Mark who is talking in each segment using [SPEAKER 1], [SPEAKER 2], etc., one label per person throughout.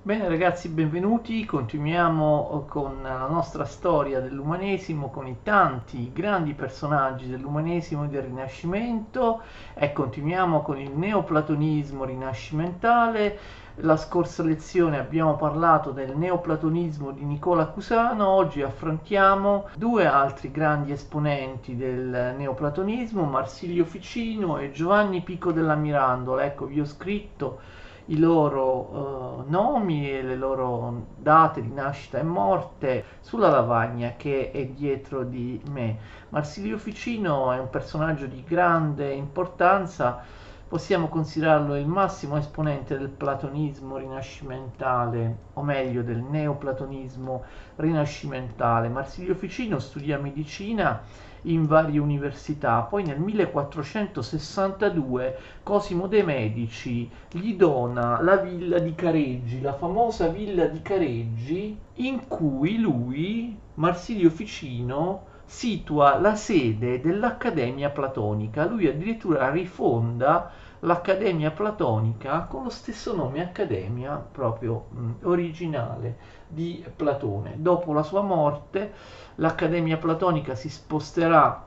[SPEAKER 1] Bene ragazzi, benvenuti. Continuiamo con la nostra storia dell'umanesimo, con i tanti grandi personaggi dell'umanesimo e del Rinascimento e continuiamo con il neoplatonismo rinascimentale. La scorsa lezione abbiamo parlato del neoplatonismo di Nicola Cusano, oggi affrontiamo due altri grandi esponenti del neoplatonismo, Marsilio Ficino e Giovanni Pico della Mirandola. Ecco, vi ho scritto i loro nomi e le loro date di nascita e morte sulla lavagna che è dietro di me. Marsilio Ficino è un personaggio di grande importanza, possiamo considerarlo il massimo esponente del platonismo rinascimentale, o meglio del neoplatonismo rinascimentale. Marsilio Ficino studia medicina in varie università, poi nel 1462 Cosimo de' Medici gli dona la villa di Careggi, la famosa villa di Careggi, in cui lui, Marsilio Ficino, situa la sede dell'Accademia Platonica. Lui addirittura rifonda l'Accademia Platonica con lo stesso nome, Accademia proprio originale di Platone. Dopo la sua morte, l'Accademia Platonica si sposterà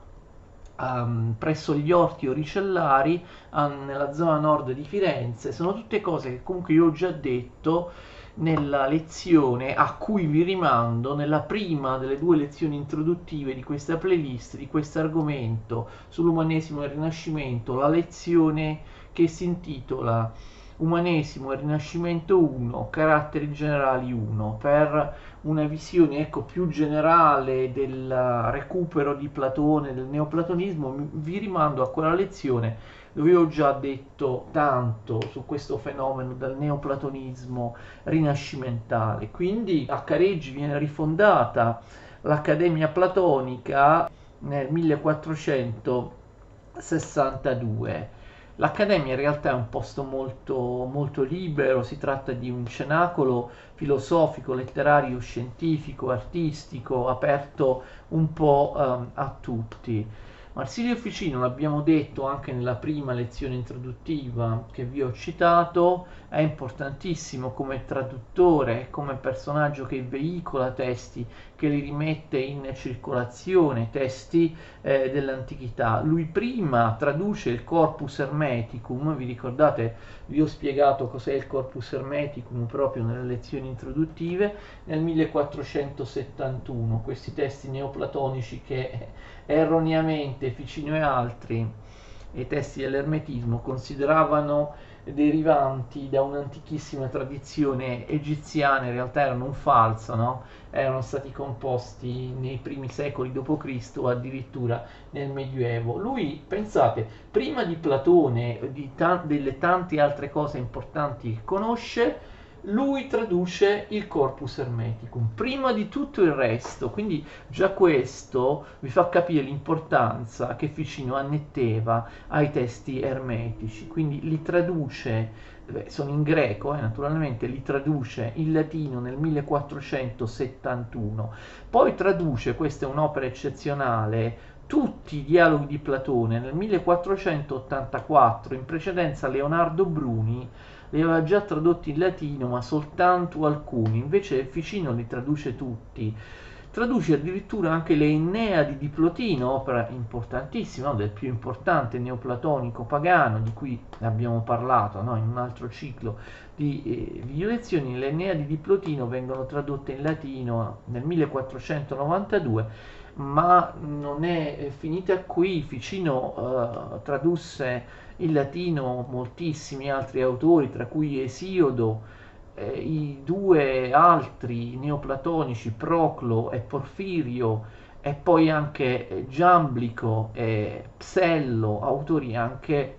[SPEAKER 1] presso gli Orti Oricellari nella zona nord di Firenze. Sono tutte cose che comunque io ho già detto nella lezione a cui vi rimando nella prima delle due lezioni introduttive di questa playlist, di questo argomento sull'umanesimo e il Rinascimento, la lezione che si intitola Umanesimo e Rinascimento 1, caratteri generali 1, per una visione ecco, più generale del recupero di Platone, del neoplatonismo. Vi rimando a quella lezione dove ho già detto tanto su questo fenomeno del neoplatonismo rinascimentale. Quindi a Careggi viene rifondata l'Accademia Platonica nel 1462. L'Accademia in realtà è un posto molto libero, si tratta di un cenacolo filosofico, letterario, scientifico, artistico, aperto un po' a tutti. Marsilio Ficino, l'abbiamo detto anche nella prima lezione introduttiva che vi ho citato, è importantissimo come traduttore, come personaggio che veicola testi, che li rimette in circolazione, testi dell'antichità. Lui prima traduce il Corpus Hermeticum, vi ricordate, vi ho spiegato cos'è il Corpus Hermeticum proprio nelle lezioni introduttive, nel 1471, questi testi neoplatonici che erroneamente Ficino e altri, i testi dell'ermetismo, consideravano derivanti da un'antichissima tradizione egiziana, in realtà erano un falso, no? Erano stati composti nei primi secoli d.C. o addirittura nel Medioevo. Lui, pensate, prima di Platone, delle tante altre cose importanti che conosce, lui traduce il Corpus Hermeticum prima di tutto il resto, quindi già questo vi fa capire l'importanza che Ficino annetteva ai testi ermetici, quindi li traduce, sono in greco naturalmente, li traduce in latino nel 1471, poi traduce, questa è un'opera eccezionale, tutti i dialoghi di Platone nel 1484, in precedenza Leonardo Bruni li aveva già tradotti in latino, ma soltanto alcuni, invece Ficino li traduce tutti. Traduce addirittura anche le Enneadi di Plotino, opera importantissima, no? Del più importante neoplatonico pagano, di cui abbiamo parlato, no? In un altro ciclo di video lezioni. Le Enneadi di Plotino vengono tradotte in latino nel 1492, ma non è finita qui. Ficino tradusse in latino moltissimi altri autori, tra cui Esiodo, i due altri neoplatonici, Proclo e Porfirio, e poi anche Giamblico e Psello, autori anche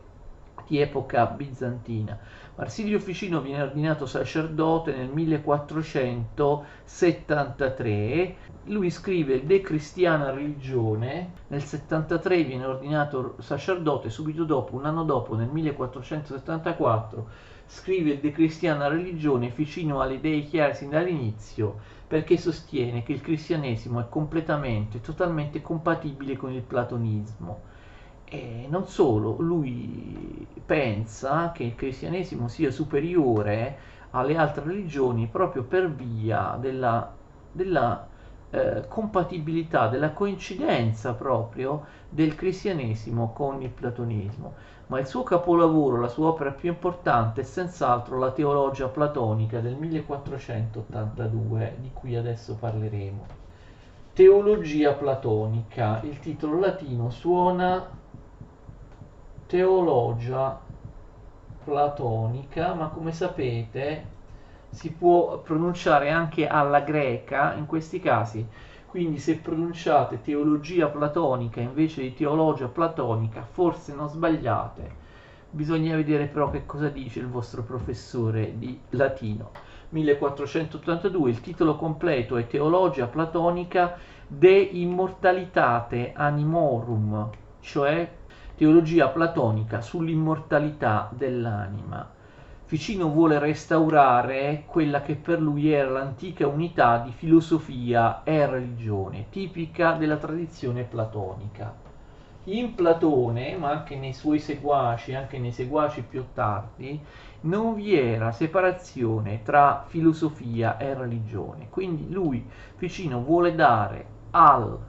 [SPEAKER 1] di epoca bizantina. Marsilio Ficino viene ordinato sacerdote nel 1473, lui scrive De Christiana Religione, nel 73 viene ordinato sacerdote, subito dopo, un anno dopo, nel 1474, scrive il De Christiana Religione. Ficino ha le idee chiare sin dall'inizio, perché sostiene che il cristianesimo è completamente, totalmente compatibile con il platonismo. E non solo, lui pensa che il cristianesimo sia superiore alle altre religioni proprio per via della compatibilità, della coincidenza proprio del cristianesimo con il platonismo. Ma il suo capolavoro, la sua opera più importante è senz'altro la Teologia platonica del 1482, di cui adesso parleremo. Teologia platonica, il titolo latino suona Teologia platonica, ma come sapete si può pronunciare anche alla greca in questi casi, quindi se pronunciate teologia platonica invece di teologia platonica forse non sbagliate, bisogna vedere però che cosa dice il vostro professore di latino. 1482, il titolo completo è Teologia platonica de immortalitate animorum, cioè teologia platonica sull'immortalità dell'anima. Ficino vuole restaurare quella che per lui era l'antica unità di filosofia e religione, tipica della tradizione platonica. In Platone, ma anche nei suoi seguaci, anche nei seguaci più tardi, non vi era separazione tra filosofia e religione. Quindi lui, Ficino, vuole dare al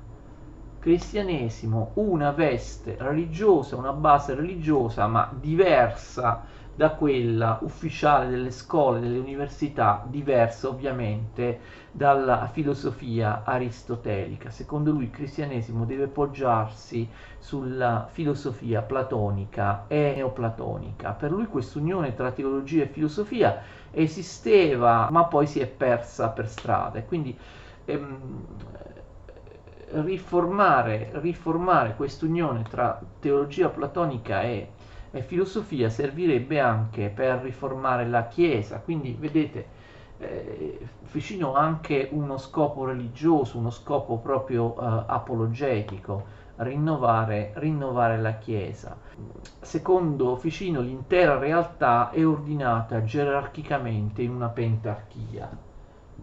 [SPEAKER 1] cristianesimo una veste religiosa, una base religiosa, ma diversa da quella ufficiale delle scuole, delle università, diversa ovviamente dalla filosofia aristotelica. Secondo lui il cristianesimo deve poggiarsi sulla filosofia platonica e neoplatonica. Per lui quest'unione tra teologia e filosofia esisteva, ma poi si è persa per strada. E quindi riformare quest'unione tra teologia platonica e filosofia servirebbe anche per riformare la Chiesa. Quindi vedete, Ficino ha anche uno scopo religioso, uno scopo proprio apologetico, rinnovare la Chiesa. Secondo Ficino l'intera realtà è ordinata gerarchicamente in una pentarchia.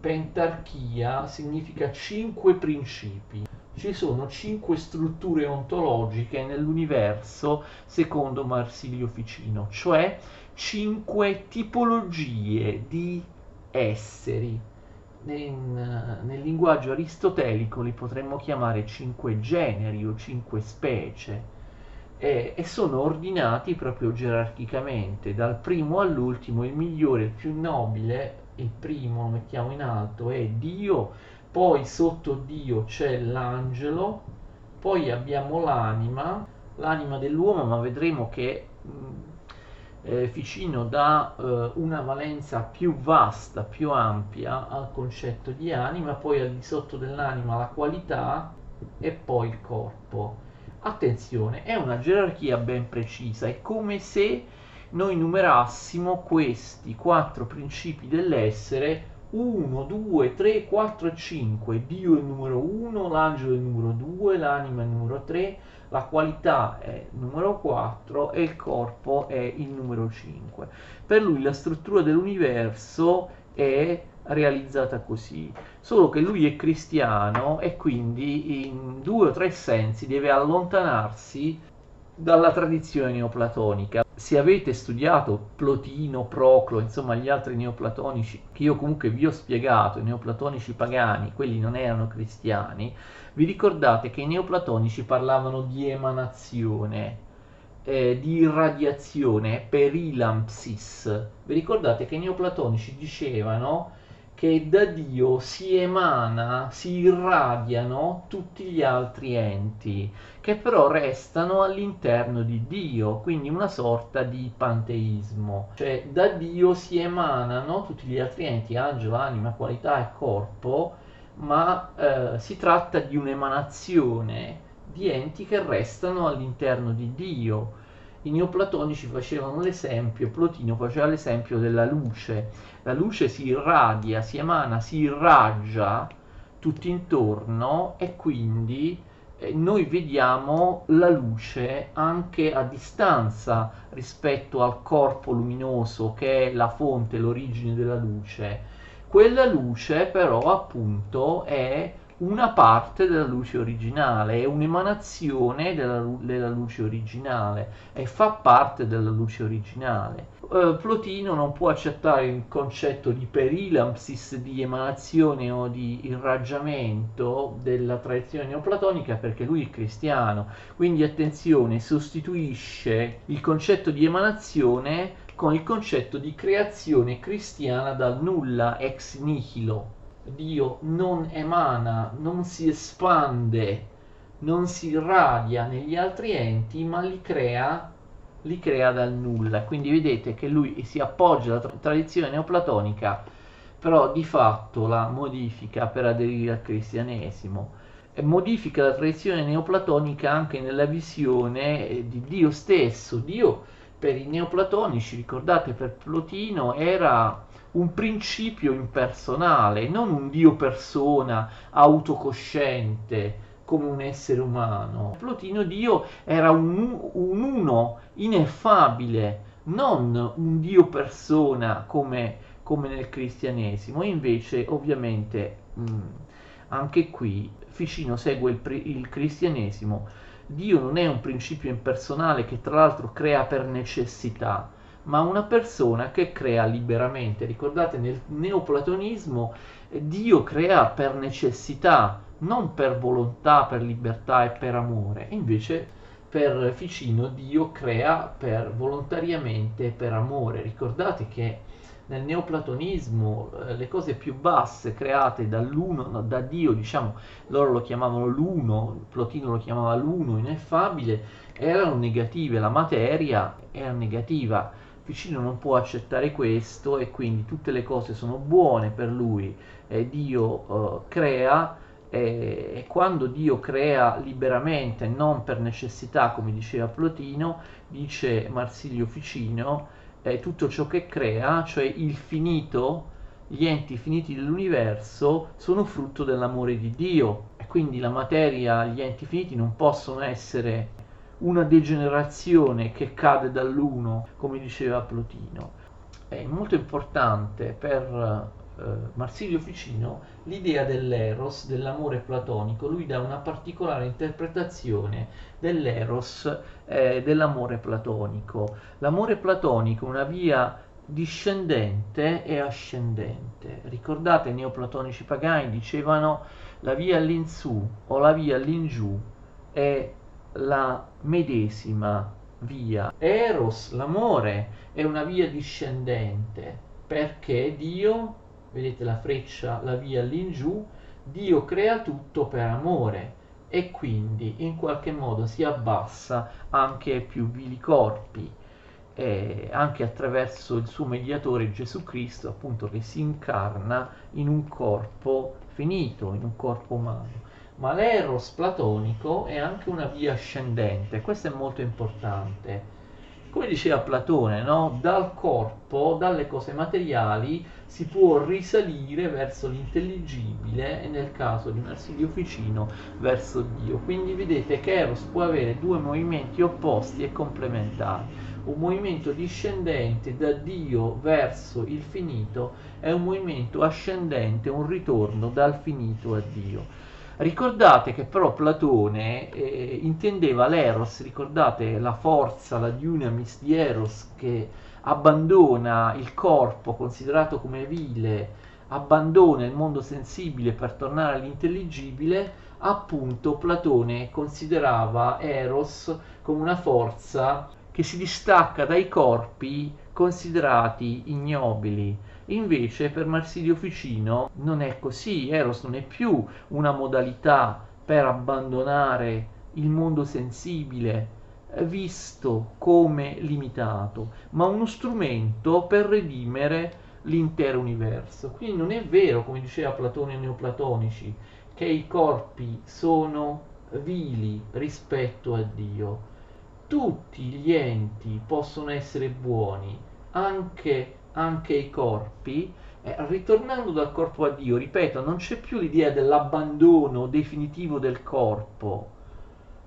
[SPEAKER 1] Pentarchia significa 5 principi. Ci sono 5 strutture ontologiche nell'universo secondo Marsilio Ficino, cioè 5 tipologie di esseri. Nel linguaggio aristotelico li potremmo chiamare 5 generi o 5 specie e sono ordinati proprio gerarchicamente, dal primo all'ultimo. Il migliore, il più nobile, il primo lo mettiamo in alto, è Dio. Poi sotto Dio c'è l'angelo, poi abbiamo l'anima dell'uomo, ma vedremo che Ficino dà una valenza più vasta, più ampia al concetto di anima, poi al di sotto dell'anima la qualità e poi il corpo. Attenzione, è una gerarchia ben precisa, è come se noi numerassimo questi 4 principi dell'essere: 1, 2, 3, 4 e 5. Dio è il numero 1, l'angelo è il numero 2, l'anima è il numero 3, la qualità è il numero 4 e il corpo è il numero 5. Per lui la struttura dell'universo è realizzata così, solo che lui è cristiano e quindi in 2 o 3 sensi deve allontanarsi dalla tradizione neoplatonica. Se avete studiato Plotino, Proclo, insomma gli altri neoplatonici, che io comunque vi ho spiegato, i neoplatonici pagani, quelli non erano cristiani, vi ricordate che i neoplatonici parlavano di emanazione, di irradiazione, perilampsis. Vi ricordate che i neoplatonici dicevano che da Dio si irradiano tutti gli altri enti, che però restano all'interno di Dio, quindi una sorta di panteismo. Cioè da Dio si emanano tutti gli altri enti, angelo, anima, qualità e corpo, ma si tratta di un'emanazione di enti che restano all'interno di Dio. I neoplatonici facevano l'esempio, Plotino faceva l'esempio della luce. La luce si irradia, si emana, si irraggia tutto intorno e quindi noi vediamo la luce anche a distanza rispetto al corpo luminoso che è la fonte, l'origine della luce. Quella luce però appunto è una parte della luce originale, è un'emanazione della luce originale e fa parte della luce originale. Plotino non può accettare il concetto di perilampsis, di emanazione o di irraggiamento della tradizione neoplatonica perché lui è cristiano, quindi attenzione, sostituisce il concetto di emanazione con il concetto di creazione cristiana dal nulla, ex nihilo. Dio non emana, non si espande, non si irradia negli altri enti, ma li crea dal nulla. Quindi vedete che lui si appoggia alla tradizione neoplatonica, però di fatto la modifica per aderire al cristianesimo. E modifica la tradizione neoplatonica anche nella visione di Dio stesso. Dio per i neoplatonici, ricordate, per Plotino era un principio impersonale, non un Dio persona autocosciente come un essere umano. Plotino Dio era un uno ineffabile, non un Dio persona come nel cristianesimo. Invece ovviamente anche qui Ficino segue il cristianesimo. Dio non è un principio impersonale che tra l'altro crea per necessità, ma una persona che crea liberamente. Ricordate, nel neoplatonismo Dio crea per necessità, non per volontà, per libertà e per amore. Invece per Ficino Dio crea per volontariamente e per amore. Ricordate che nel neoplatonismo le cose più basse create dall'uno, no, da Dio, diciamo, loro lo chiamavano l'uno, Plotino lo chiamava l'uno ineffabile, erano negative, la materia era negativa. Ficino non può accettare questo e quindi tutte le cose sono buone per lui. Dio crea e quando Dio crea liberamente, non per necessità, come diceva Plotino, dice Marsilio Ficino, tutto ciò che crea, cioè il finito, gli enti finiti dell'universo, sono frutto dell'amore di Dio e quindi la materia, gli enti finiti non possono essere una degenerazione che cade dall'uno, come diceva Plotino. È molto importante per Marsilio Ficino l'idea dell'eros, dell'amore platonico. Lui dà una particolare interpretazione dell'eros, dell'amore platonico. L'amore platonico è una via discendente e ascendente. Ricordate, i neoplatonici pagani dicevano la via all'insù o la via all'ingiù è la medesima via. Eros, l'amore, è una via discendente perché Dio, vedete la freccia, la via all'ingiù, Dio crea tutto per amore e quindi in qualche modo si abbassa anche ai più vili corpi, anche attraverso il suo mediatore Gesù Cristo, appunto, che si incarna in un corpo finito, in un corpo umano. Ma l'eros platonico è anche una via ascendente, questo è molto importante. Come diceva Platone, no? Dal corpo, dalle cose materiali, si può risalire verso l'intelligibile e nel caso di Marsilio Ficino verso Dio. Quindi vedete che Eros può avere due movimenti opposti e complementari. Un movimento discendente da Dio verso il finito e un movimento ascendente, un ritorno dal finito a Dio. Ricordate che però Platone intendeva l'eros, ricordate la forza, la dynamis di Eros che abbandona il corpo considerato come vile, abbandona il mondo sensibile per tornare all'intelligibile. Appunto Platone considerava Eros come una forza che si distacca dai corpi considerati ignobili. Invece per Marsilio Ficino non è così, Eros non è più una modalità per abbandonare il mondo sensibile visto come limitato, ma uno strumento per redimere l'intero universo. Quindi non è vero, come diceva Platone ai neoplatonici, che i corpi sono vili rispetto a Dio. Tutti gli enti possono essere buoni, anche i corpi, ritornando dal corpo a Dio, ripeto, non c'è più l'idea dell'abbandono definitivo del corpo,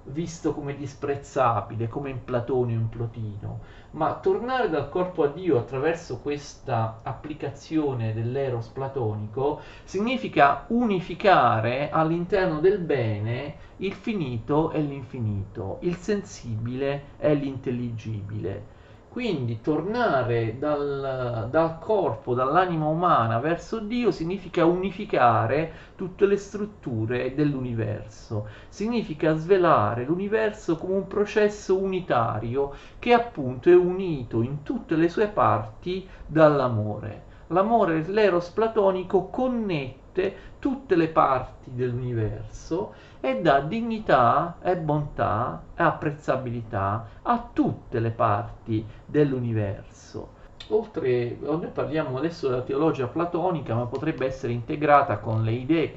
[SPEAKER 1] visto come disprezzabile, come in Platone o in Plotino, ma tornare dal corpo a Dio attraverso questa applicazione dell'eros platonico significa unificare all'interno del bene il finito e l'infinito, il sensibile e l'intelligibile. Quindi tornare dal corpo, dall'anima umana verso Dio significa unificare tutte le strutture dell'universo, significa svelare l'universo come un processo unitario che appunto è unito in tutte le sue parti dall'amore. L'amore, l'eros platonico, connette tutte le parti dell'universo e dà dignità e bontà e apprezzabilità a tutte le parti dell'universo. Oltre, noi parliamo adesso della teologia platonica, ma potrebbe essere integrata con le idee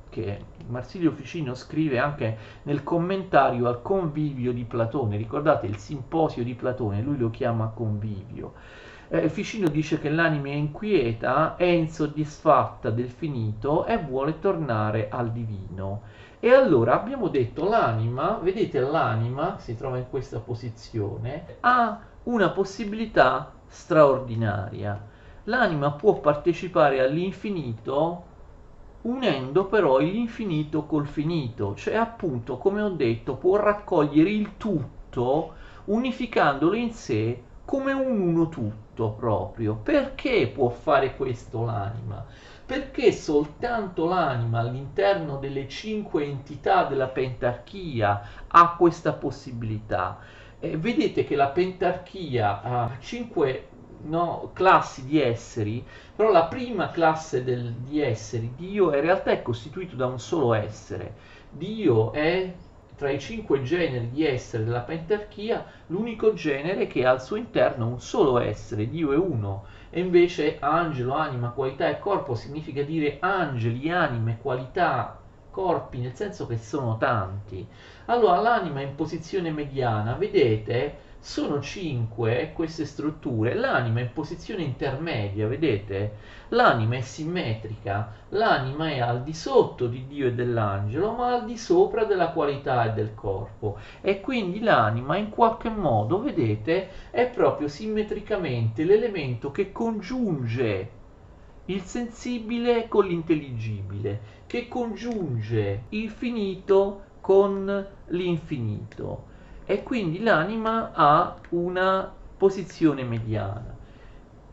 [SPEAKER 1] che Marsilio Ficino scrive anche nel commentario al Convivio di Platone. Ricordate il simposio di Platone, lui lo chiama Convivio. Ficino dice che l'anima è inquieta, è insoddisfatta del finito e vuole tornare al divino. E allora abbiamo detto l'anima, vedete l'anima si trova in questa posizione, ha una possibilità straordinaria. L'anima può partecipare all'infinito unendo però l'infinito col finito, cioè appunto, come ho detto, può raccogliere il tutto unificandolo in sé come un uno tutto proprio. Perché può fare questo l'anima? Perché soltanto l'anima all'interno delle 5 entità della pentarchia ha questa possibilità. Vedete che la pentarchia ha 5 classi di esseri, però la prima classe di esseri, Dio, in realtà è costituito da un solo essere. Dio è tra i 5 generi di essere della pentarchia l'unico genere che ha al suo interno un solo essere, Dio è uno. E invece angelo, anima, qualità e corpo significa dire angeli, anime, qualità, corpi, nel senso che sono tanti. Allora l'anima in posizione mediana, vedete, sono 5 queste strutture, l'anima in posizione intermedia, vedete? L'anima è simmetrica, l'anima è al di sotto di Dio e dell'angelo, ma al di sopra della qualità e del corpo. E quindi l'anima in qualche modo, vedete, è proprio simmetricamente l'elemento che congiunge il sensibile con l'intelligibile, che congiunge il finito con l'infinito. E quindi l'anima ha una posizione mediana.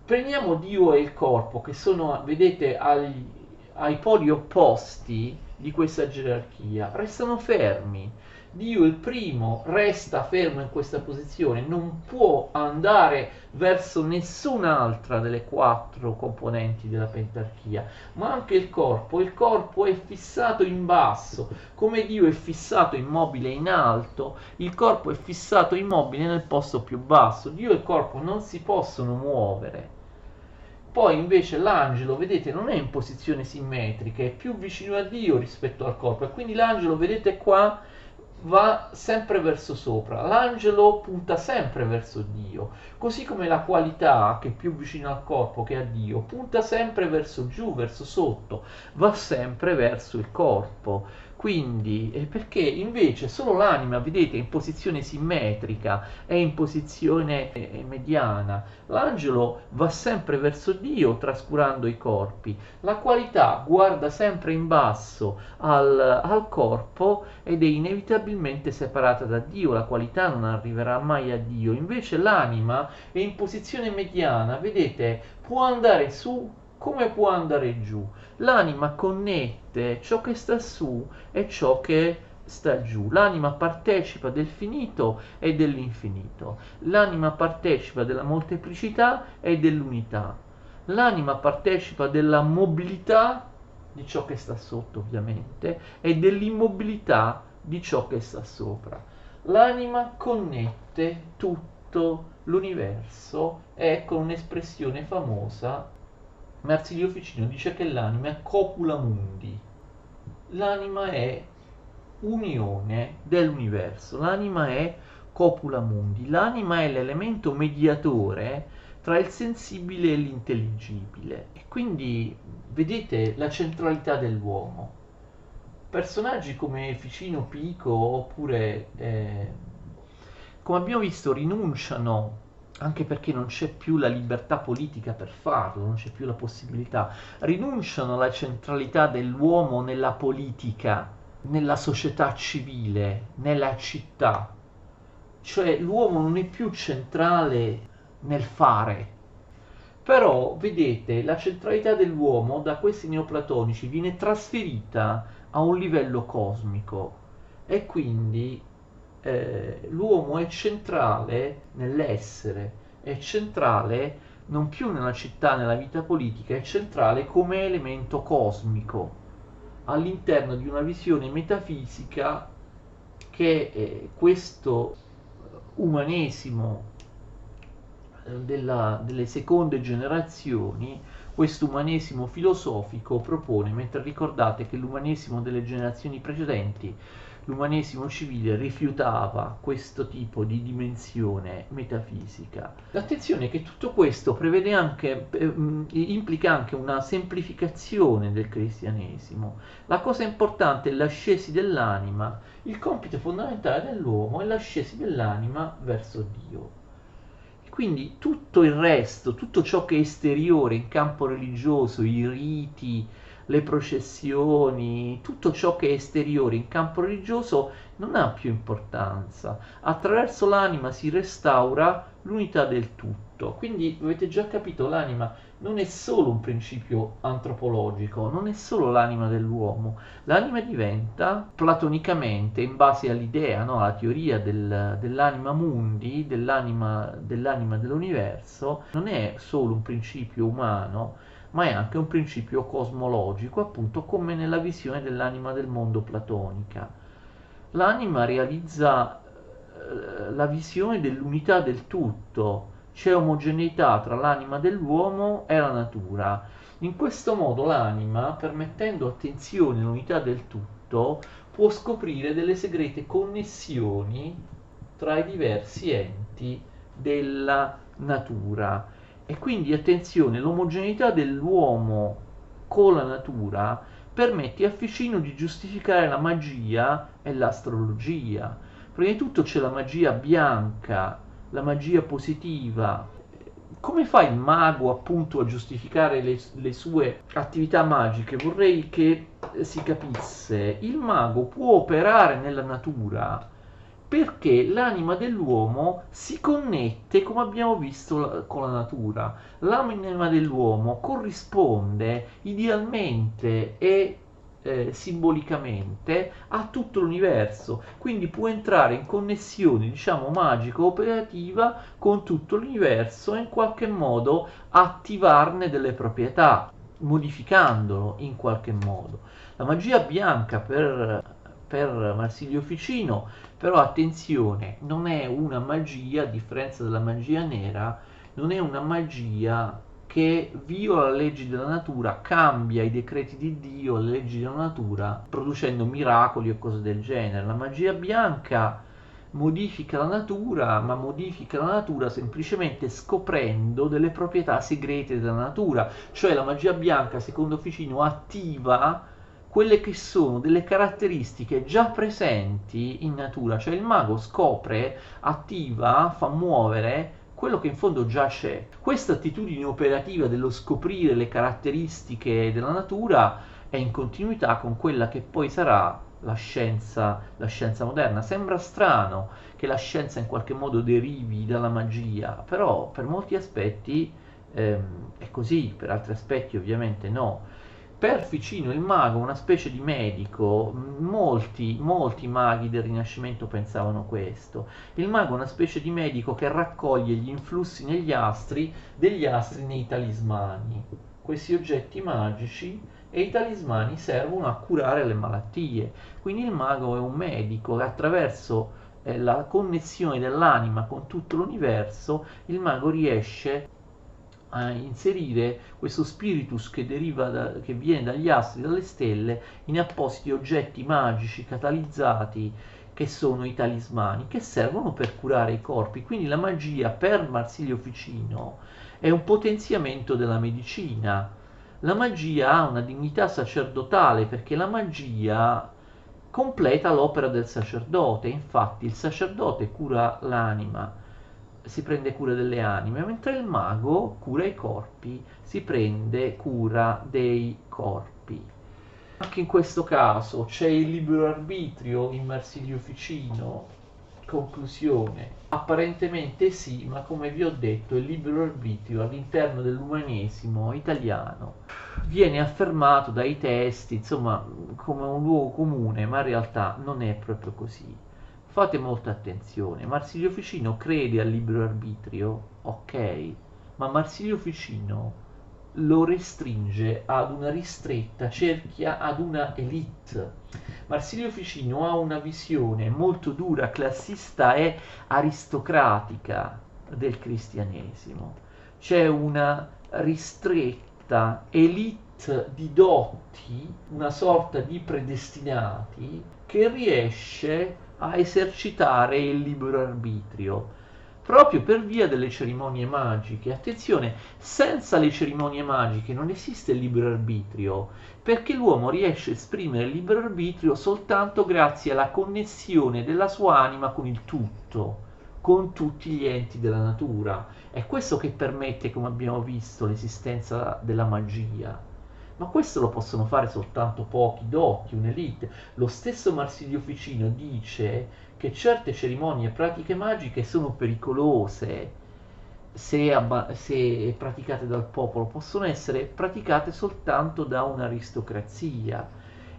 [SPEAKER 1] Prendiamo Dio e il corpo, che sono, vedete, ai poli opposti di questa gerarchia, restano fermi. Dio, il primo, resta fermo in questa posizione, non può andare verso nessun'altra delle 4 componenti della pentarchia, ma anche il corpo è fissato in basso, come Dio è fissato immobile in alto, il corpo è fissato immobile nel posto più basso. Dio e il corpo non si possono muovere. Poi invece l'angelo, vedete, non è in posizione simmetrica, è più vicino a Dio rispetto al corpo, e quindi l'angelo, vedete qua, va sempre verso sopra, l'angelo punta sempre verso Dio, così come la qualità, che è più vicino al corpo che a Dio, punta sempre verso giù, verso sotto, va sempre verso il corpo. Quindi, perché invece solo l'anima, vedete, è in posizione simmetrica, è in posizione mediana. L'angelo va sempre verso Dio, trascurando i corpi. La qualità guarda sempre in basso al corpo ed è inevitabilmente separata da Dio. La qualità non arriverà mai a Dio. Invece l'anima è in posizione mediana, vedete, può andare su come può andare giù. L'anima connette ciò che sta su e ciò che sta giù. L'anima partecipa del finito e dell'infinito. L'anima partecipa della molteplicità e dell'unità. L'anima partecipa della mobilità di ciò che sta sotto, ovviamente, e dell'immobilità di ciò che sta sopra. L'anima connette tutto l'universo e con un'espressione famosa Marsilio Ficino dice che l'anima è copula mundi. L'anima è unione dell'universo, l'anima è copula mundi, l'anima è l'elemento mediatore tra il sensibile e l'intelligibile. E quindi vedete la centralità dell'uomo. Personaggi come Ficino, Pico oppure come abbiamo visto rinunciano, anche perché non c'è più la libertà politica per farlo, non c'è più la possibilità, rinunciano alla centralità dell'uomo nella politica, nella società civile, nella città. Cioè l'uomo non è più centrale nel fare. Però, vedete, la centralità dell'uomo da questi neoplatonici viene trasferita a un livello cosmico e quindi l'uomo è centrale nell'essere, è centrale non più nella città, nella vita politica, è centrale come elemento cosmico all'interno di una visione metafisica che questo umanesimo delle seconde generazioni, questo umanesimo filosofico propone, mentre ricordate che l'umanesimo delle generazioni precedenti, l'umanesimo civile, rifiutava questo tipo di dimensione metafisica. L'attenzione è che tutto questo prevede anche, implica anche una semplificazione del cristianesimo. La cosa importante è l'ascesi dell'anima, il compito fondamentale dell'uomo è l'ascesi dell'anima verso Dio. Quindi tutto il resto, tutto ciò che è esteriore in campo religioso, i riti, le processioni, tutto ciò che è esteriore in campo religioso non ha più importanza. Attraverso l'anima si restaura l'unità del tutto. Quindi avete già capito, l'anima non è solo un principio antropologico, non è solo l'anima dell'uomo. L'anima diventa platonicamente, in base all'idea, no, alla teoria dell'anima mundi, dell'anima dell'universo, non è solo un principio umano, ma è anche un principio cosmologico, appunto come nella visione dell'anima del mondo platonica. L'anima realizza la visione dell'unità del tutto, c'è omogeneità tra l'anima dell'uomo e la natura. In questo modo l'anima, permettendo attenzione all'unità del tutto, può scoprire delle segrete connessioni tra i diversi enti della natura. E quindi attenzione, l'omogeneità dell'uomo con la natura permette a Ficino di giustificare la magia e l'astrologia. Prima di tutto c'è la magia bianca, la magia positiva. Come fa il mago appunto a giustificare le sue attività magiche? Vorrei che si capisse. Il mago può operare nella natura perché l'anima dell'uomo si connette, come abbiamo visto, con la natura. L'anima dell'uomo corrisponde idealmente e simbolicamente a tutto l'universo, quindi può entrare in connessione, diciamo, magico-operativa con tutto l'universo e in qualche modo attivarne delle proprietà, modificandolo in qualche modo. La magia bianca per Marsilio Ficino, però attenzione, non è una magia, a differenza della magia nera, non è una magia che viola le leggi della natura, cambia i decreti di Dio, le leggi della natura, producendo miracoli o cose del genere. La magia bianca modifica la natura, ma modifica la natura semplicemente scoprendo delle proprietà segrete della natura, cioè la magia bianca, secondo Ficino, attiva quelle che sono delle caratteristiche già presenti in natura, cioè il mago scopre, attiva, fa muovere quello che in fondo già c'è. Questa attitudine operativa dello scoprire le caratteristiche della natura è in continuità con quella che poi sarà la scienza moderna. Sembra strano che la scienza in qualche modo derivi dalla magia, però per molti aspetti è così, per altri aspetti ovviamente no. Per Ficino il mago, una specie di medico, molti maghi del Rinascimento pensavano questo. Il mago è una specie di medico che raccoglie gli influssi degli astri nei talismani. Questi oggetti magici e i talismani servono a curare le malattie. Quindi il mago è un medico che attraverso la connessione dell'anima con tutto l'universo, il mago riesce a inserire questo spiritus che viene dagli astri, dalle stelle, in appositi oggetti magici catalizzati che sono i talismani, che servono per curare i corpi. Quindi la magia per Marsilio Ficino è un potenziamento della medicina. La magia ha una dignità sacerdotale perché la magia completa l'opera del sacerdote, infatti il sacerdote cura l'anima, si prende cura delle anime, mentre il mago cura i corpi, si prende cura dei corpi. Anche in questo caso c'è il libero arbitrio in Marsilio Ficino, Conclusione, apparentemente sì, ma come vi ho detto il libero arbitrio all'interno dell'umanesimo italiano viene affermato dai testi, insomma, come un luogo comune, ma in realtà non è proprio così. Fate molta attenzione, Marsilio Ficino crede al libero arbitrio, ok, ma Marsilio Ficino lo restringe ad una ristretta cerchia, ad una elite. Marsilio Ficino ha una visione molto dura, classista e aristocratica del cristianesimo. C'è una ristretta elite di dotti, una sorta di predestinati, che riesce a esercitare il libero arbitrio proprio per via delle cerimonie magiche. Attenzione, senza le cerimonie magiche non esiste il libero arbitrio, perché l'uomo riesce a esprimere il libero arbitrio soltanto grazie alla connessione della sua anima con il tutto, con tutti gli enti della natura. È questo che permette, come abbiamo visto, l'esistenza della magia. Ma questo lo possono fare soltanto pochi dotti, un'elite. Lo stesso Marsilio Ficino dice che certe cerimonie e pratiche magiche sono pericolose se praticate dal popolo, possono essere praticate soltanto da un'aristocrazia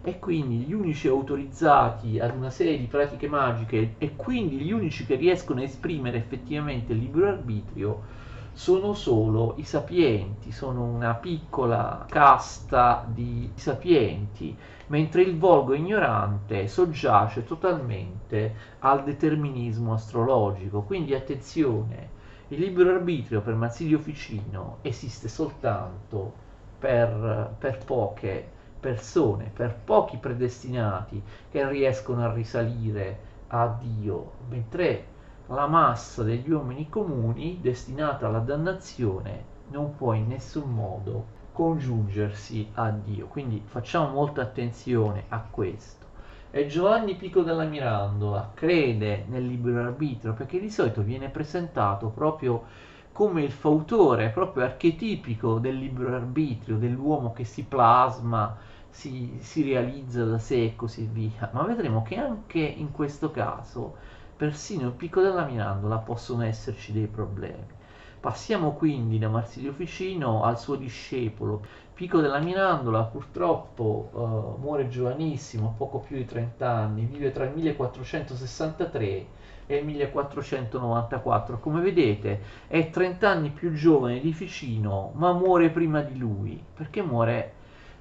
[SPEAKER 1] e quindi gli unici autorizzati ad una serie di pratiche magiche e quindi gli unici che riescono a esprimere effettivamente il libero arbitrio sono solo i sapienti, sono una piccola casta di sapienti, mentre il volgo ignorante soggiace totalmente al determinismo astrologico. Quindi attenzione, il libero arbitrio per Marsilio Ficino esiste soltanto per poche persone, per pochi predestinati che riescono a risalire a Dio, mentre la massa degli uomini comuni destinata alla dannazione non può in nessun modo congiungersi a Dio. Quindi facciamo molta attenzione a questo. E Giovanni Pico della Mirandola crede nel libero arbitrio perché di solito viene presentato proprio come il fautore, proprio archetipico del libero arbitrio, dell'uomo che si plasma, si realizza da sé e così via. Ma vedremo che anche in questo caso, persino in Pico della Mirandola, possono esserci dei problemi. Passiamo quindi da Marsilio Ficino al suo discepolo. Pico della Mirandola purtroppo muore giovanissimo, poco più di 30 anni, vive tra il 1463 e il 1494. Come vedete è 30 anni più giovane di Ficino, ma muore prima di lui, perché muore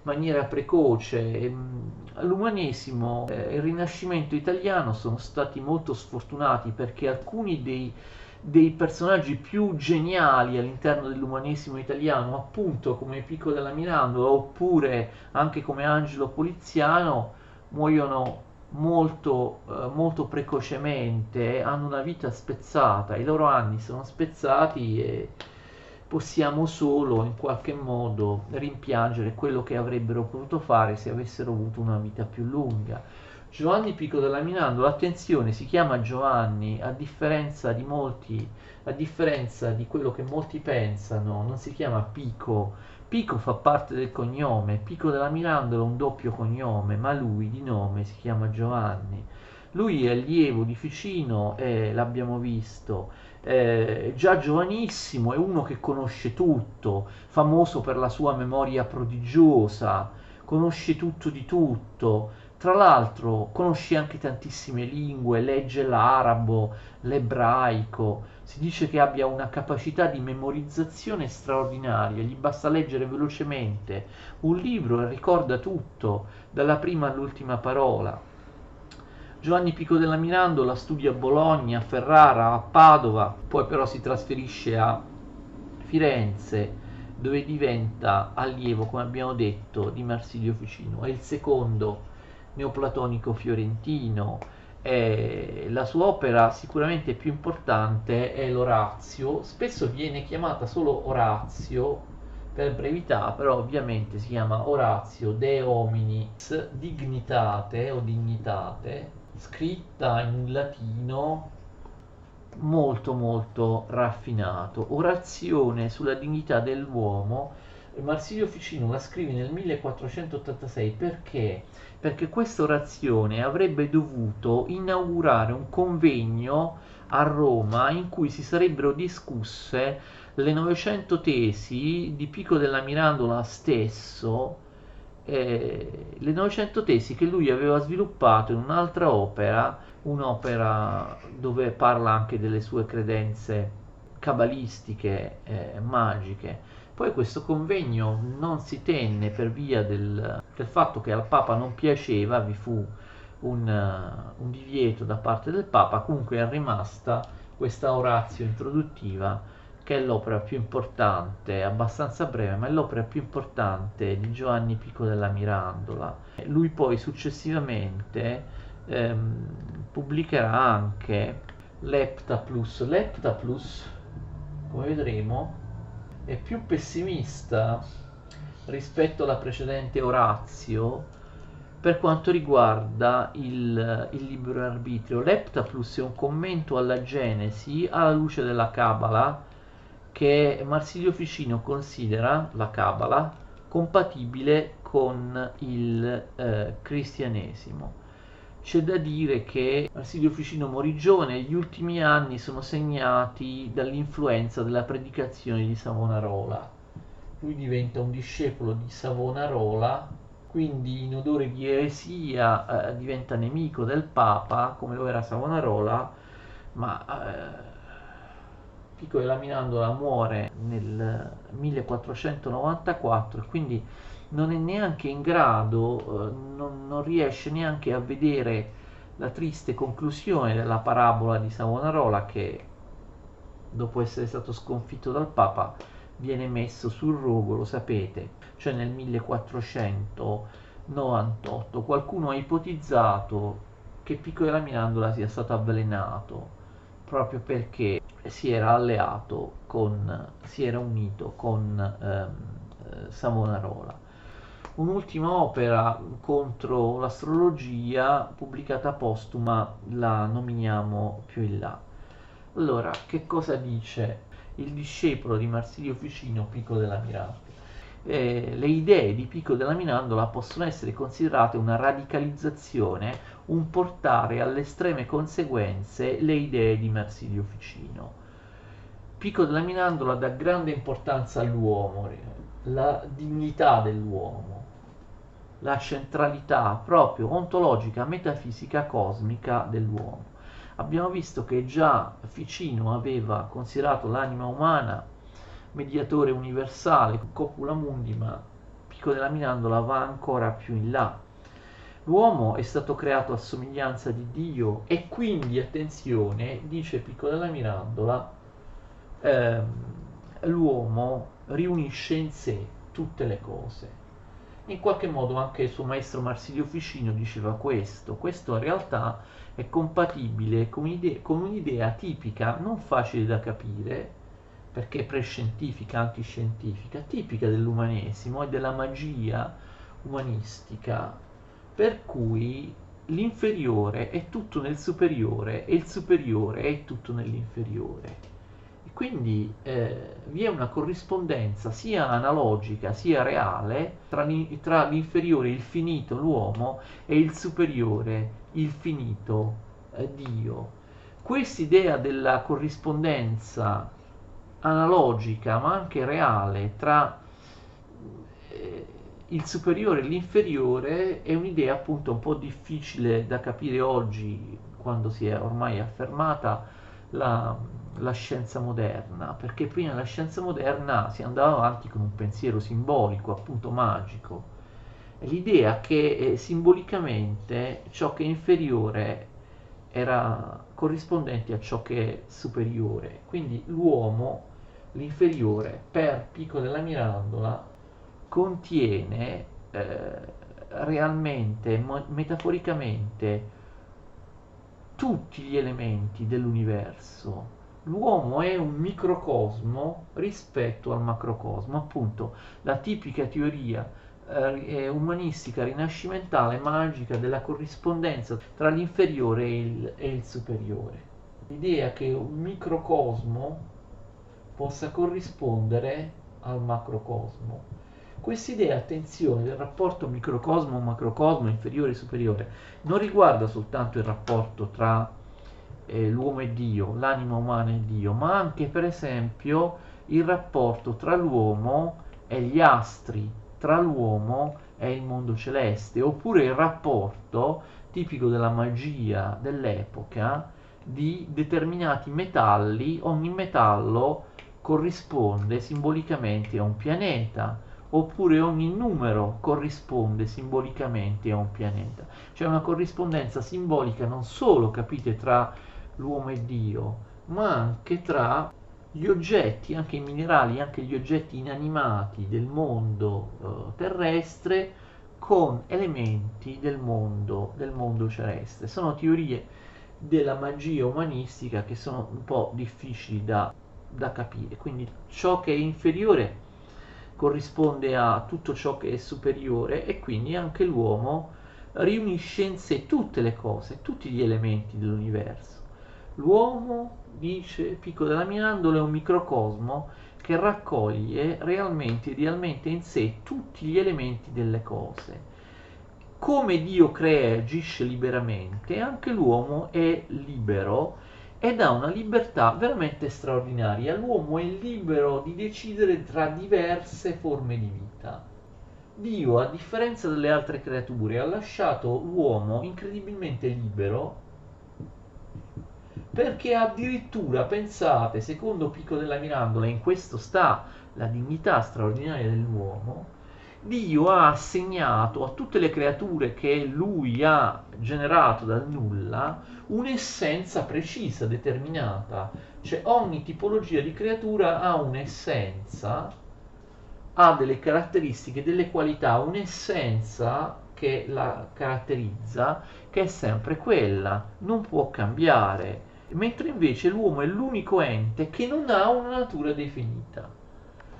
[SPEAKER 1] in maniera precoce. L'umanesimo e il Rinascimento italiano sono stati molto sfortunati perché alcuni dei personaggi più geniali all'interno dell'umanesimo italiano, appunto come Pico della Mirandola oppure anche come Angelo Poliziano, muoiono molto precocemente, hanno una vita spezzata, i loro anni sono spezzati e possiamo solo in qualche modo rimpiangere quello che avrebbero potuto fare se avessero avuto una vita più lunga. Giovanni Pico della Mirandola, attenzione, si chiama Giovanni, a differenza di quello che molti pensano, non si chiama Pico. Pico fa parte del cognome, Pico della Mirandola è un doppio cognome, ma lui di nome si chiama Giovanni. Lui è allievo di Ficino e l'abbiamo visto, già giovanissimo, è uno che conosce tutto, famoso per la sua memoria prodigiosa, conosce tutto di tutto. Tra l'altro conosce anche tantissime lingue, legge l'arabo, l'ebraico, si dice che abbia una capacità di memorizzazione straordinaria, gli basta leggere velocemente un libro e ricorda tutto, dalla prima all'ultima parola. Giovanni Pico della Mirandola studia a Bologna, a Ferrara, a Padova, poi però si trasferisce a Firenze dove diventa allievo, come abbiamo detto, di Marsilio Ficino. È il secondo neoplatonico fiorentino. La sua opera sicuramente più importante è l'Orazio, spesso viene chiamata solo Orazio per brevità, però ovviamente si chiama Orazio De Hominis Dignitate o Dignitate, scritta in latino molto raffinato. Orazione sulla dignità dell'uomo Marsilio Ficino la scrive nel 1486 perché? Perché questa orazione avrebbe dovuto inaugurare un convegno a Roma in cui si sarebbero discusse le 900 tesi di Pico della Mirandola stesso, le 900 tesi che lui aveva sviluppato in un'altra opera, un'opera dove parla anche delle sue credenze cabalistiche, magiche. Poi questo convegno non si tenne per via del fatto che al Papa non piaceva, vi fu un divieto da parte del Papa, comunque è rimasta questa oratio introduttiva che è l'opera più importante, abbastanza breve, ma è l'opera più importante di Giovanni Pico della Mirandola. Lui poi successivamente pubblicherà anche l'Heptaplus. L'Heptaplus, come vedremo, è più pessimista rispetto alla precedente Orazio per quanto riguarda il libero arbitrio. L'Heptaplus è un commento alla Genesi alla luce della Cabala, che Marsilio Ficino considera la Cabala compatibile con il cristianesimo. C'è da dire che Marsilio Ficino morì giovane e gli ultimi anni sono segnati dall'influenza della predicazione di Savonarola. Lui diventa un discepolo di Savonarola, quindi in odore di eresia diventa nemico del Papa, come lo era Savonarola, ma Pico della Mirandola muore nel 1494 e quindi non è neanche in grado, non riesce neanche a vedere la triste conclusione della parabola di Savonarola che dopo essere stato sconfitto dal Papa viene messo sul rogo, lo sapete, cioè nel 1498. Qualcuno ha ipotizzato che Pico della Mirandola sia stato avvelenato proprio perché si era unito con Savonarola. Un'ultima opera contro l'astrologia pubblicata postuma la nominiamo più in là. Allora, che cosa dice il discepolo di Marsilio Ficino, Pico della Mirandola? Le idee di Pico della Mirandola possono essere considerate una radicalizzazione, un portare alle estreme conseguenze le idee di Marsilio Ficino. Pico della Mirandola dà grande importanza all'uomo, la dignità dell'uomo, la centralità proprio ontologica, metafisica, cosmica dell'uomo. Abbiamo visto che già Ficino aveva considerato l'anima umana mediatore universale, copula mundi, ma Pico della Mirandola va ancora più in là. L'uomo è stato creato a somiglianza di Dio e quindi, attenzione, dice Pico della Mirandola, l'uomo riunisce in sé tutte le cose. In qualche modo anche il suo maestro Marsilio Ficino diceva questo in realtà è compatibile con un'idea tipica, non facile da capire, perché prescientifica, antiscientifica, tipica dell'umanesimo e della magia umanistica, per cui l'inferiore è tutto nel superiore e il superiore è tutto nell'inferiore. E quindi vi è una corrispondenza sia analogica sia reale tra l'inferiore, il finito, l'uomo, e il superiore, il finito, Dio. Quest'idea della corrispondenza analogica ma anche reale tra il superiore e l'inferiore è un'idea appunto un po' difficile da capire oggi quando si è ormai affermata la scienza moderna, perché prima la scienza moderna si andava avanti con un pensiero simbolico, appunto magico, e l'idea che simbolicamente ciò che è inferiore era corrispondente a ciò che è superiore, quindi l'uomo, l'inferiore, per Pico della Mirandola, contiene realmente, metaforicamente, tutti gli elementi dell'universo. L'uomo è un microcosmo rispetto al macrocosmo, appunto la tipica teoria umanistica rinascimentale magica della corrispondenza tra l'inferiore e il superiore. L'idea che un microcosmo possa corrispondere al macrocosmo. Quest'idea, attenzione, del rapporto microcosmo-macrocosmo, inferiore-superiore, non riguarda soltanto il rapporto tra l'uomo e Dio, l'anima umana e Dio, ma anche per esempio il rapporto tra l'uomo e gli astri, tra l'uomo e il mondo celeste, oppure il rapporto tipico della magia dell'epoca di determinati metalli. Ogni metallo corrisponde simbolicamente a un pianeta, oppure ogni numero corrisponde simbolicamente a un pianeta. C'è una corrispondenza simbolica non solo, capite, tra l'uomo e Dio, ma anche tra gli oggetti, anche i minerali, anche gli oggetti inanimati del mondo terrestre con elementi del mondo celeste. Sono teorie della magia umanistica che sono un po' difficili da capire. Quindi ciò che è inferiore corrisponde a tutto ciò che è superiore, e quindi anche l'uomo riunisce in sé tutte le cose, tutti gli elementi dell'universo. L'uomo, dice Pico della Mirandola, è un microcosmo che raccoglie realmente, idealmente in sé tutti gli elementi delle cose. Come Dio crea e agisce liberamente, anche l'uomo è libero ed ha una libertà veramente straordinaria. L'uomo è libero di decidere tra diverse forme di vita. Dio, a differenza delle altre creature, ha lasciato l'uomo incredibilmente libero, perché addirittura, pensate, secondo Pico della Mirandola, in questo sta la dignità straordinaria dell'uomo, Dio ha assegnato a tutte le creature che lui ha generato dal nulla un'essenza precisa, determinata. Cioè ogni tipologia di creatura ha un'essenza, ha delle caratteristiche, delle qualità, un'essenza che la caratterizza, che è sempre quella, non può cambiare, mentre invece l'uomo è l'unico ente che non ha una natura definita.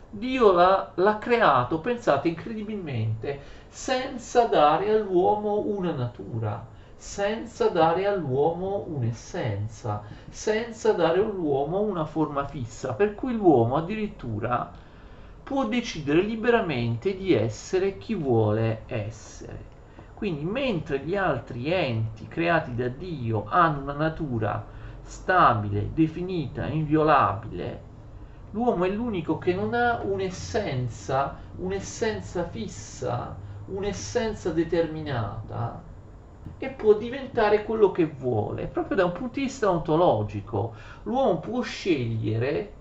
[SPEAKER 1] Dio l'ha creato, pensate, incredibilmente, senza dare all'uomo una natura, senza dare all'uomo un'essenza, senza dare all'uomo una forma fissa, per cui l'uomo addirittura può decidere liberamente di essere chi vuole essere. Quindi mentre gli altri enti creati da Dio hanno una natura stabile, definita, inviolabile, l'uomo è l'unico che non ha un'essenza fissa, un'essenza determinata, e può diventare quello che vuole. Proprio da un punto di vista ontologico, l'uomo può scegliere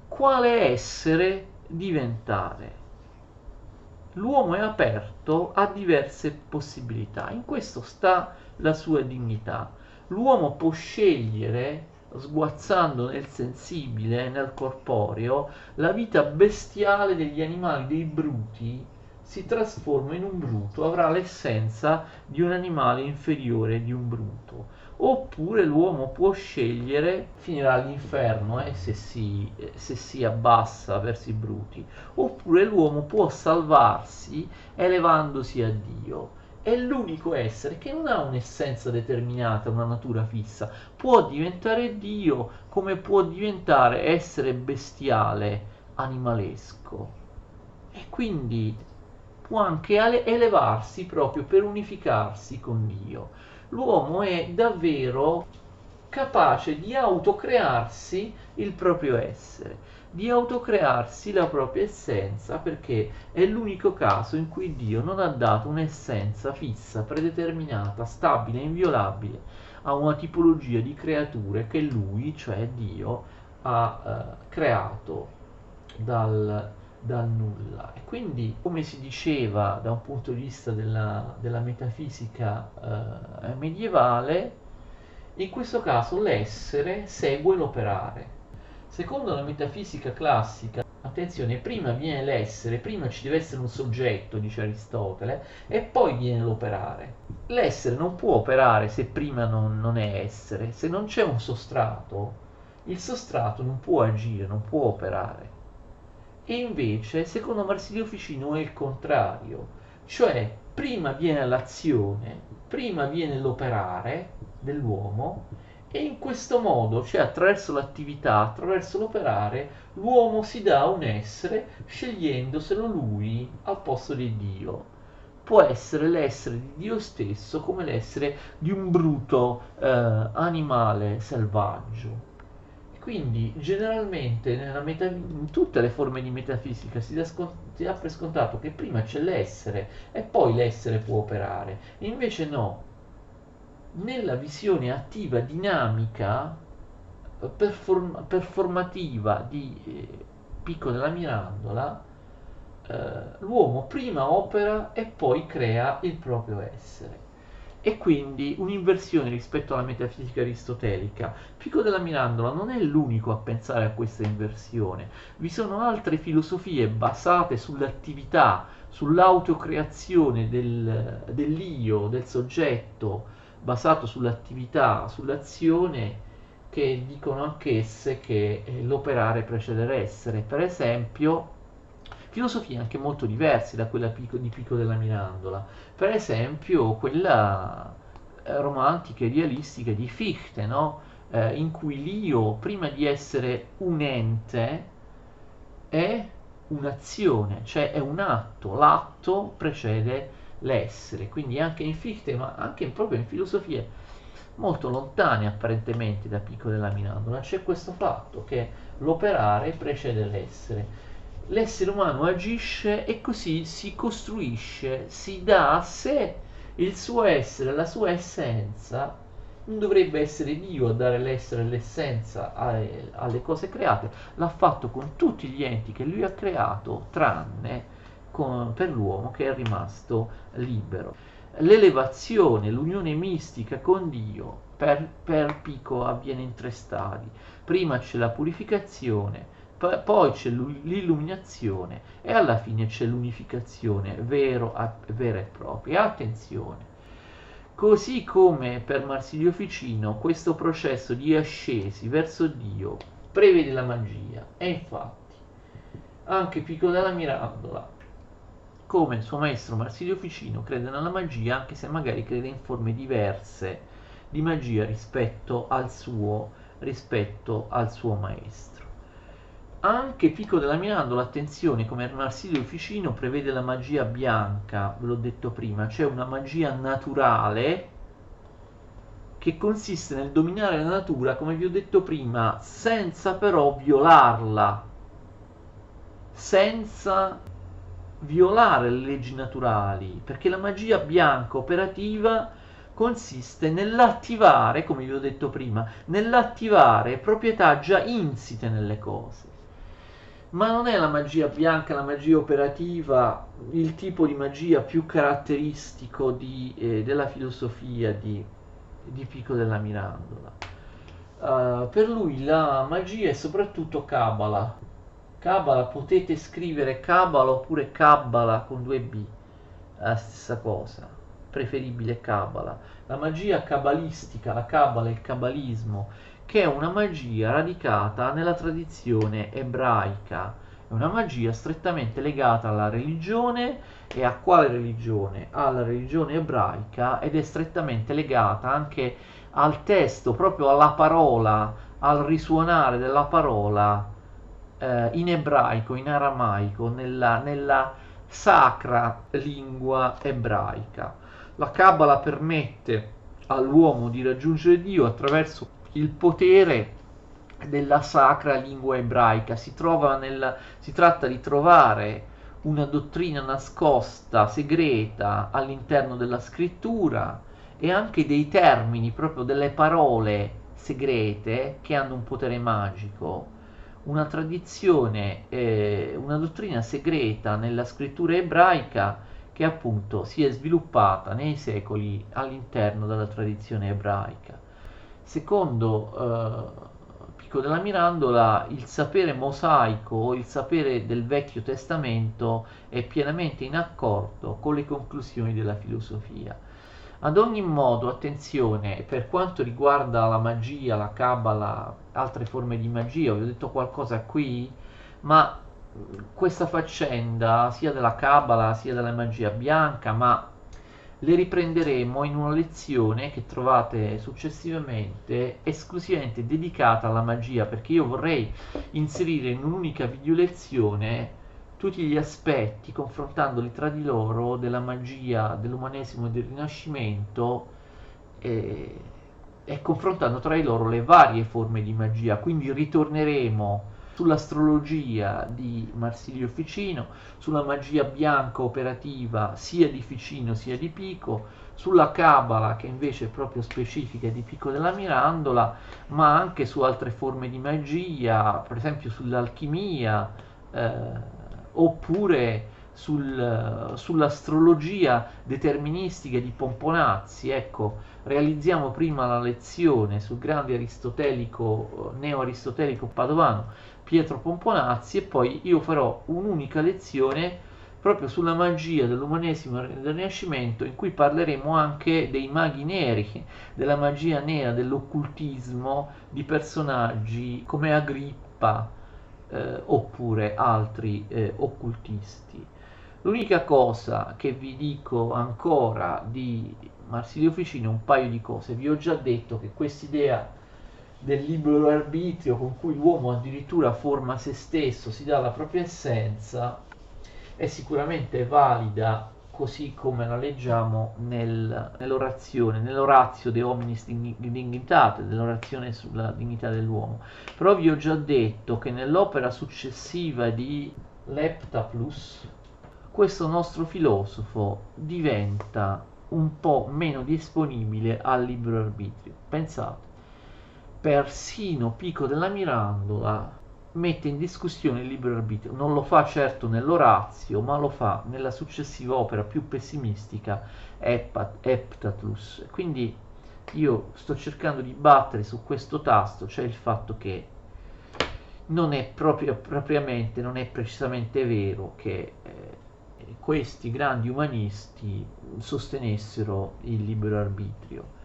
[SPEAKER 1] quale essere diventare. L'uomo è aperto a diverse possibilità, in questo sta la sua dignità. L'uomo può scegliere, sguazzando nel sensibile, nel corporeo, la vita bestiale degli animali, dei bruti, si trasforma in un bruto, avrà l'essenza di un animale inferiore, di un bruto. Oppure l'uomo può scegliere, finirà all'inferno se si abbassa verso i bruti, oppure l'uomo può salvarsi elevandosi a Dio. È l'unico essere che non ha un'essenza determinata, una natura fissa. Può diventare Dio come può diventare essere bestiale, animalesco. E quindi può anche elevarsi proprio per unificarsi con Dio. L'uomo è davvero capace di autocrearsi il proprio essere, di autocrearsi la propria essenza, perché è l'unico caso in cui Dio non ha dato un'essenza fissa, predeterminata, stabile, inviolabile a una tipologia di creature che lui, cioè Dio, ha creato dal nulla. E quindi, come si diceva da un punto di vista della metafisica medievale, in questo caso l'essere segue l'operare. Secondo la metafisica classica, attenzione, prima viene l'essere, prima ci deve essere un soggetto, dice Aristotele, e poi viene l'operare. L'essere non può operare se prima non è essere. Se non c'è un sostrato, il sostrato non può agire, non può operare. E invece, secondo Marsilio Ficino, è il contrario, cioè prima viene l'azione, prima viene l'operare dell'uomo, E in questo modo, cioè attraverso l'attività, attraverso l'operare, l'uomo si dà un essere scegliendoselo lui al posto di Dio. Può essere l'essere di Dio stesso come l'essere di un bruto animale selvaggio. Quindi generalmente in tutte le forme di metafisica si dà per scontato che prima c'è l'essere e poi l'essere può operare. Invece no, nella visione attiva, dinamica, performativa di Pico della Mirandola, l'uomo prima opera e poi crea il proprio essere. E quindi un'inversione rispetto alla metafisica aristotelica. Pico della Mirandola non è l'unico a pensare a questa inversione. Vi sono altre filosofie basate sull'attività, sull'autocreazione dell'io, del soggetto, basato sull'attività, sull'azione, che dicono anch'esse che l'operare precede l'essere. Per esempio, filosofie anche molto diverse da quella di Pico della Mirandola. Per esempio, quella romantica e idealistica di Fichte, no? In cui l'io, prima di essere un ente, è un'azione, cioè è un atto, l'atto precede l'essere, quindi anche in Fichte, ma anche proprio in filosofie molto lontane apparentemente da Pico della Mirandola, c'è questo fatto che l'operare precede l'essere. L'essere umano agisce e così si costruisce, si dà a sé il suo essere, la sua essenza. Non dovrebbe essere Dio a dare l'essere e l'essenza alle cose create, l'ha fatto con tutti gli enti che lui ha creato, tranne per l'uomo che è rimasto libero. L'elevazione, l'unione mistica con Dio per Pico avviene in tre stadi. Prima c'è la purificazione, poi c'è l'illuminazione e alla fine c'è l'unificazione vera e propria. Attenzione! Così come per Marsilio Ficino, questo processo di ascesi verso Dio prevede la magia, e infatti anche Pico della Mirandola, come il suo maestro Marsilio Ficino, crede nella magia, anche se magari crede in forme diverse di magia rispetto al suo maestro. Anche Pico della Mirandola, attenzione, come Marsilio Ficino, prevede la magia bianca, ve l'ho detto prima, cioè una magia naturale che consiste nel dominare la natura, come vi ho detto prima, senza però violarla, senza violare le leggi naturali, perché la magia bianca operativa consiste nell'attivare, come vi ho detto prima, nell'attivare proprietà già insite nelle cose. Ma non è la magia bianca, la magia operativa, il tipo di magia più caratteristico della filosofia di Pico della Mirandola. Per lui la magia è soprattutto Kabbalah. Kabbalah, potete scrivere Kabbalah oppure Kabbala con due B, è la stessa cosa, preferibile Kabbalah. La magia kabbalistica, la Kabbala, il kabbalismo, che è una magia radicata nella tradizione ebraica, è una magia strettamente legata alla religione. E a quale religione? Alla religione ebraica, ed è strettamente legata anche al testo, proprio alla parola, al risuonare della parola in ebraico, in aramaico, nella sacra lingua ebraica. La Kabbalah permette all'uomo di raggiungere Dio attraverso il potere della sacra lingua ebraica. Si tratta di trovare una dottrina nascosta, segreta all'interno della scrittura, e anche dei termini, proprio delle parole segrete che hanno un potere magico, una tradizione, una dottrina segreta nella scrittura ebraica che appunto si è sviluppata nei secoli all'interno della tradizione ebraica. Secondo Pico della Mirandola, il sapere mosaico, il sapere del Vecchio Testamento è pienamente in accordo con le conclusioni della filosofia. Ad ogni modo, attenzione, per quanto riguarda la magia, la Kabbalah, altre forme di magia, vi ho detto qualcosa qui, ma questa faccenda sia della Kabbalah sia della magia bianca, ma le riprenderemo in una lezione che trovate successivamente esclusivamente dedicata alla magia, perché io vorrei inserire in un'unica video lezione tutti gli aspetti, confrontandoli tra di loro, della magia, dell'umanesimo e del Rinascimento, e, e confrontando tra di loro le varie forme di magia. Quindi ritorneremo sull'astrologia di Marsilio Ficino, sulla magia bianca operativa sia di Ficino sia di Pico, sulla Cabala che invece è proprio specifica di Pico della Mirandola, ma anche su altre forme di magia, per esempio sull'alchimia, oppure sull'astrologia deterministica di Pomponazzi. Ecco, realizziamo prima la lezione sul grande aristotelico, neo-aristotelico padovano Pietro Pomponazzi, e poi io farò un'unica lezione proprio sulla magia dell'umanesimo e del Rinascimento, in cui parleremo anche dei maghi neri, della magia nera, dell'occultismo, di personaggi come Agrippa, oppure altri occultisti. L'unica cosa che vi dico ancora di Marsilio Ficino, un paio di cose. Vi ho già detto che quest'idea del libero arbitrio, con cui l'uomo addirittura forma se stesso, si dà la propria essenza, è sicuramente valida così come la leggiamo nell'orazione, nell'orazio De Hominis Dignitate, nell'orazione sulla dignità dell'uomo. Però vi ho già detto che nell'opera successiva di Leptaplus, questo nostro filosofo diventa un po' meno disponibile al libero arbitrio. Pensate, persino Pico della Mirandola mette in discussione il libero arbitrio. Non lo fa certo nell'Orazio, ma lo fa nella successiva opera più pessimistica, Heptatlus. Quindi io sto cercando di battere su questo tasto, cioè il fatto che non è propriamente, non è precisamente vero che questi grandi umanisti sostenessero il libero arbitrio.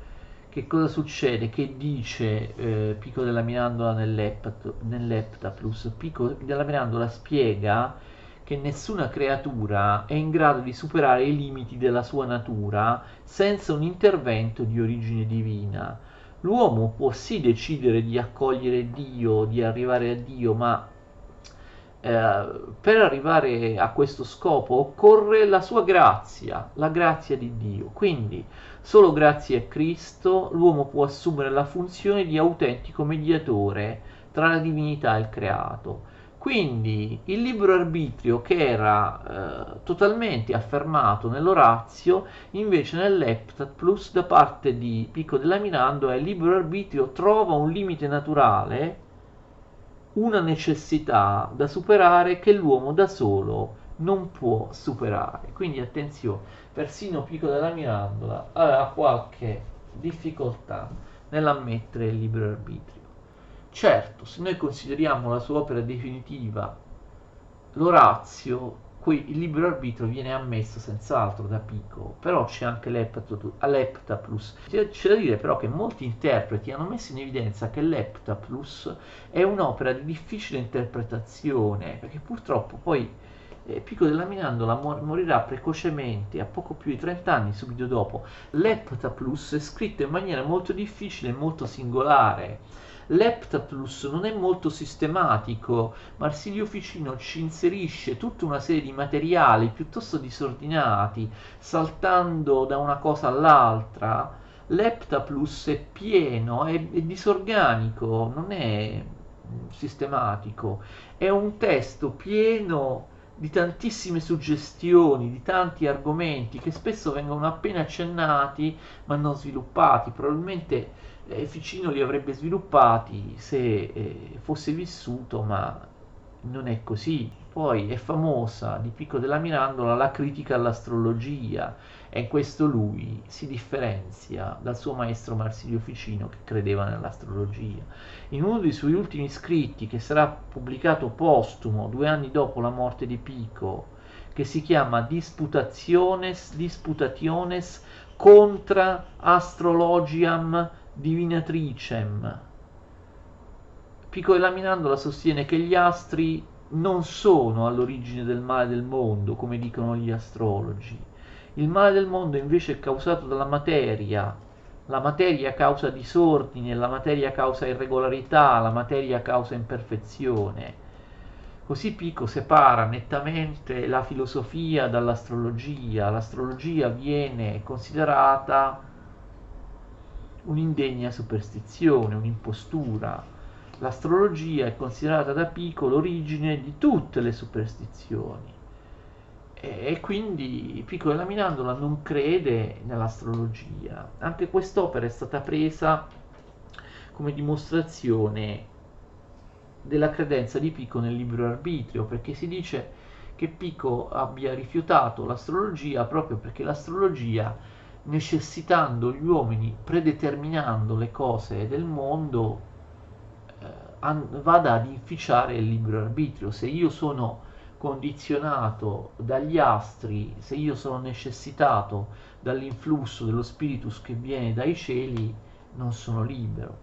[SPEAKER 1] Che cosa succede? Che dice Pico della Mirandola nell'Heptaplus? Pico della Mirandola spiega che nessuna creatura è in grado di superare i limiti della sua natura senza un intervento di origine divina. L'uomo può sì decidere di accogliere Dio, di arrivare a Dio, ma per arrivare a questo scopo occorre la sua grazia, la grazia di Dio. Quindi solo grazie a Cristo l'uomo può assumere la funzione di autentico mediatore tra la divinità e il creato. Quindi il libero arbitrio, che era totalmente affermato nell'Orazio, invece nell'Heptaplus da parte di Pico della Mirandola il libero arbitrio trova un limite naturale, una necessità da superare che l'uomo da solo non può superare. Quindi attenzione, persino Pico della Mirandola ha qualche difficoltà nell'ammettere il libero arbitrio. Certo, se noi consideriamo la sua opera definitiva, l'Orazio, qui il libero arbitrio viene ammesso senz'altro da Pico, però c'è anche l'Heptaplus. C'è da dire però che molti interpreti hanno messo in evidenza che l'Heptaplus è un'opera di difficile interpretazione, perché purtroppo poi Pico della Mirandola morirà precocemente, a poco più di 30 anni subito dopo. L'Heptaplus è scritto in maniera molto difficile e molto singolare. L'Heptaplus non è molto sistematico. Marsilio Ficino ci inserisce tutta una serie di materiali piuttosto disordinati, saltando da una cosa all'altra. L'Heptaplus è pieno, è disorganico, non è sistematico. È un testo pieno di tantissime suggestioni, di tanti argomenti che spesso vengono appena accennati ma non sviluppati. Probabilmente Ficino li avrebbe sviluppati se fosse vissuto, ma non è così. Poi è famosa di Pico della Mirandola la critica all'astrologia, e in questo lui si differenzia dal suo maestro Marsilio Ficino, che credeva nell'astrologia. In uno dei suoi ultimi scritti, che sarà pubblicato postumo 2 anni dopo la morte di Pico, che si chiama Disputationes contra Astrologiam Divinatricem, Pico della Mirandola sostiene che gli astri non sono all'origine del male del mondo, come dicono gli astrologi. Il male del mondo invece è causato dalla materia. La materia causa disordine, la materia causa irregolarità, la materia causa imperfezione. Così Pico separa nettamente la filosofia dall'astrologia. L'astrologia viene considerata un'indegna superstizione, un'impostura. L'astrologia è considerata da Pico l'origine di tutte le superstizioni. E quindi Pico della Mirandola non crede nell'astrologia. Anche quest'opera è stata presa come dimostrazione della credenza di Pico nel libero arbitrio, perché si dice che Pico abbia rifiutato l'astrologia proprio perché l'astrologia, necessitando gli uomini, predeterminando le cose del mondo, vada ad inficiare il libero arbitrio. Se io sono condizionato dagli astri, se io sono necessitato dall'influsso dello spiritus che viene dai cieli, non sono libero.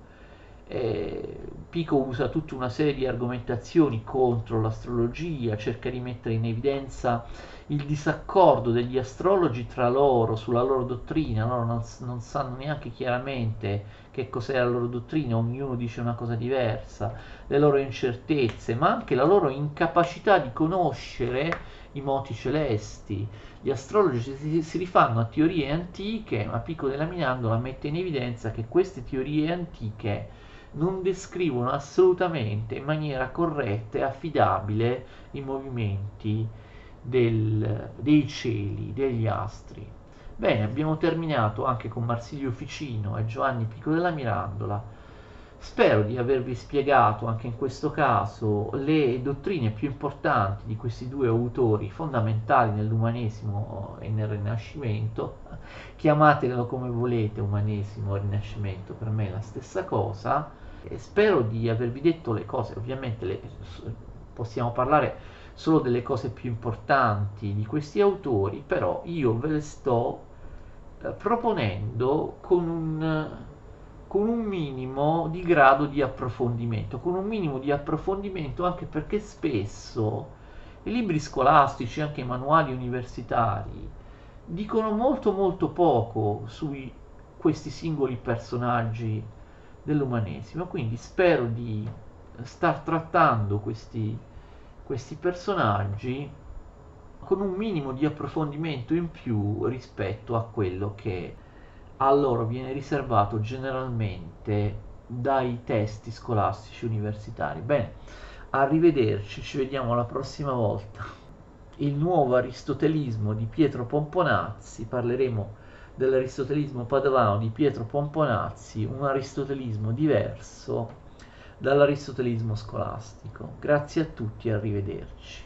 [SPEAKER 1] Pico usa tutta una serie di argomentazioni contro l'astrologia, cerca di mettere in evidenza il disaccordo degli astrologi tra loro sulla loro dottrina. Loro non sanno neanche chiaramente che cos'è la loro dottrina, ognuno dice una cosa diversa, le loro incertezze, ma anche la loro incapacità di conoscere i moti celesti. Gli astrologi si rifanno a teorie antiche, ma Pico della Mirandola mette in evidenza che queste teorie antiche non descrivono assolutamente in maniera corretta e affidabile i movimenti dei cieli, degli astri. Bene, abbiamo terminato anche con Marsilio Ficino e Giovanni Pico della Mirandola. Spero di avervi spiegato anche in questo caso le dottrine più importanti di questi due autori fondamentali nell'umanesimo e nel Rinascimento. Chiamatelo come volete, umanesimo o Rinascimento, per me è la stessa cosa. E spero di avervi detto le cose, ovviamente possiamo parlare solo delle cose più importanti di questi autori, però io ve le sto proponendo con un minimo di grado di approfondimento, con un minimo di approfondimento anche perché spesso i libri scolastici, anche i manuali universitari, dicono molto molto poco su questi singoli personaggi dell'umanesimo, quindi spero di star trattando questi personaggi con un minimo di approfondimento in più rispetto a quello che a loro viene riservato generalmente dai testi scolastici universitari. Bene, arrivederci, ci vediamo la prossima volta. Il nuovo aristotelismo di Pietro Pomponazzi, parleremo dell'aristotelismo padovano di Pietro Pomponazzi, un aristotelismo diverso dall'aristotelismo scolastico. Grazie a tutti e arrivederci.